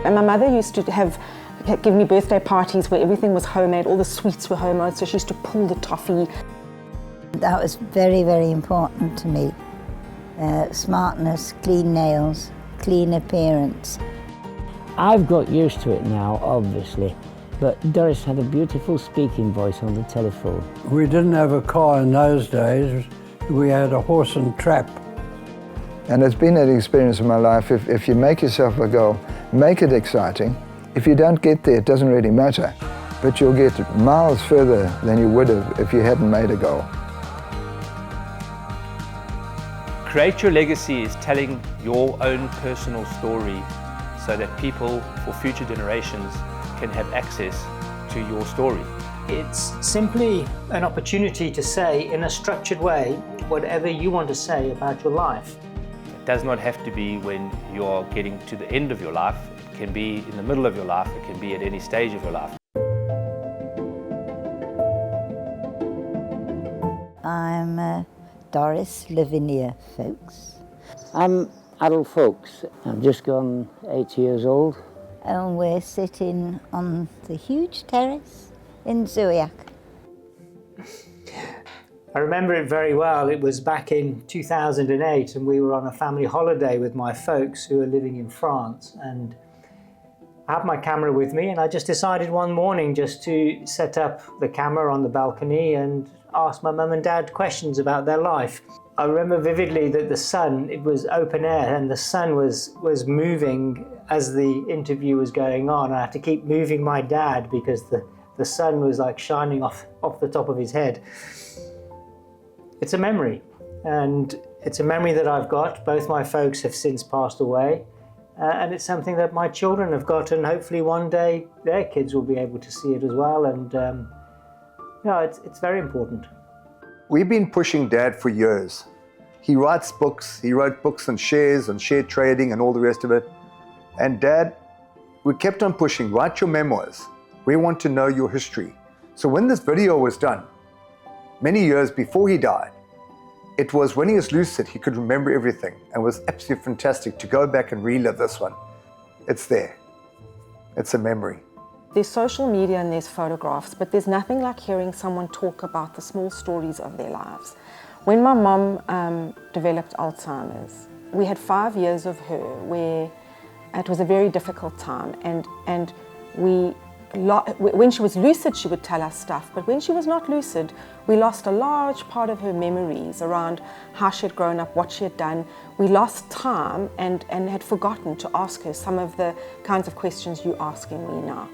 And my mother used to give me birthday parties where everything was homemade, all the sweets were homemade, so she used to pull the toffee. That was very, very important to me. Smartness, clean nails, clean appearance. I've got used to it now, obviously, but Doris had a beautiful speaking voice on the telephone. We didn't have a car in those days. We had a horse and trap. And it's been an experience in my life. If you make yourself a goal, make it exciting. If you don't get there, it doesn't really matter, but you'll get miles further than you would have if you hadn't made a goal. Create Your Legacy is telling your own personal story so that people for future generations can have access to your story. It's simply an opportunity to say in a structured way whatever you want to say about your life. It does not have to be when you're getting to the end of your life. It can be in the middle of your life. It can be at any stage of your life. I'm Doris Lavinia Folks. I'm Adolf Folks. I'm just gone 8 years old. And we're sitting on the huge terrace in Zuriach. I remember it very well. It was back in 2008 and we were on a family holiday with my folks who are living in France, and I had my camera with me, and I just decided one morning just to set up the camera on the balcony and ask my mum and dad questions about their life. I remember vividly that the sun, it was open air, and the sun was moving as the interview was going on. I had to keep moving my dad because the sun was like shining off the top of his head. It's a memory, and it's a memory that I've got. Both my folks have since passed away, and it's something that my children have got, and hopefully one day their kids will be able to see it as well. And it's very important. We've been pushing Dad for years. He writes books, he wrote books on shares and share trading and all the rest of it. And Dad, we kept on pushing, write your memoirs. We want to know your history. So when this video was done, many years before he died, it was when he was lucid, he could remember everything, and it was absolutely fantastic to go back and relive this one. It's there. It's a memory. There's social media and there's photographs, but there's nothing like hearing someone talk about the small stories of their lives. When my mom developed Alzheimer's, we had 5 years of her where it was a very difficult time, and when she was lucid, she would tell us stuff, but when she was not lucid, we lost a large part of her memories around how she had grown up, what she had done. We lost time and had forgotten to ask her some of the kinds of questions you're asking me now.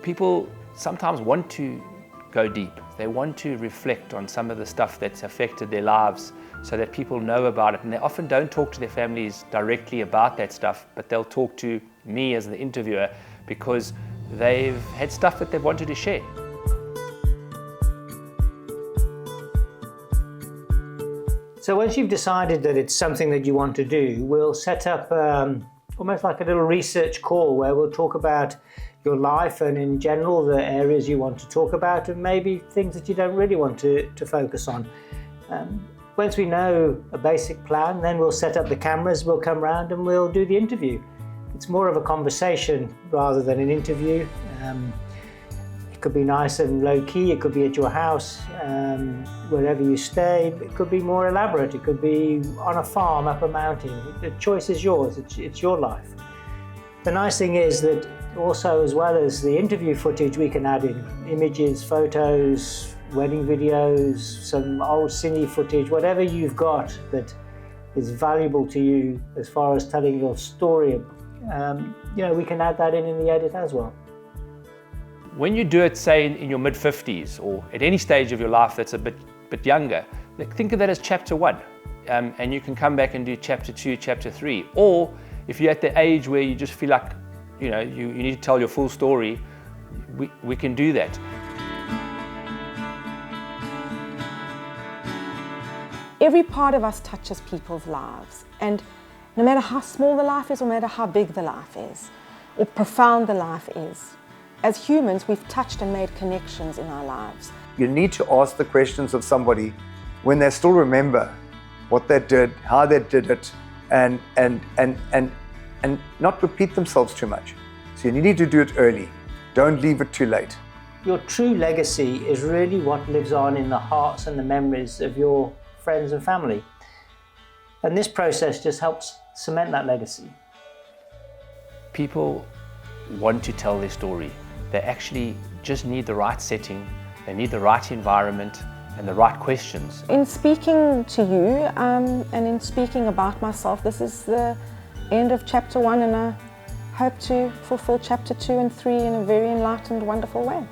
People sometimes want to go deep. They want to reflect on some of the stuff that's affected their lives so that people know about it. And they often don't talk to their families directly about that stuff, but they'll talk to me as the interviewer because they've had stuff that they've wanted to share. So once you've decided that it's something that you want to do, we'll set up almost like a little research call where we'll talk about your life and in general the areas you want to talk about, and maybe things that you don't really want to focus on. Once we know a basic plan, then we'll set up the cameras, we'll come round and we'll do the interview. It's more of a conversation rather than an interview. It could be nice and low-key, it could be at your house, wherever you stay. It could be more elaborate, it could be on a farm, up a mountain. The choice is yours, it's your life. The nice thing is that also, as well as the interview footage, we can add in images, photos, wedding videos, some old cine footage, whatever you've got that is valuable to you as far as telling your story. We can add that in the edit as well. When you do it, say in your mid-50s or at any stage of your life that's a bit younger, think of that as chapter 1, and you can come back and do chapter 2, chapter 3. Or if you're at the age where you just feel like you need to tell your full story, we can do that. Every part of us touches people's lives, and no matter how small the life is, or no matter how big the life is, or profound the life is, as humans, we've touched and made connections in our lives. You need to ask the questions of somebody when they still remember what they did, how they did it, and not repeat themselves too much. So you need to do it early. Don't leave it too late. Your true legacy is really what lives on in the hearts and the memories of your friends and family. And this process just helps cement that legacy. People want to tell their story. They actually just need the right setting, they need the right environment and the right questions. In speaking to you and in speaking about myself, this is the end of chapter 1, and I hope to fulfill chapter 2 and 3 in a very enlightened, wonderful way.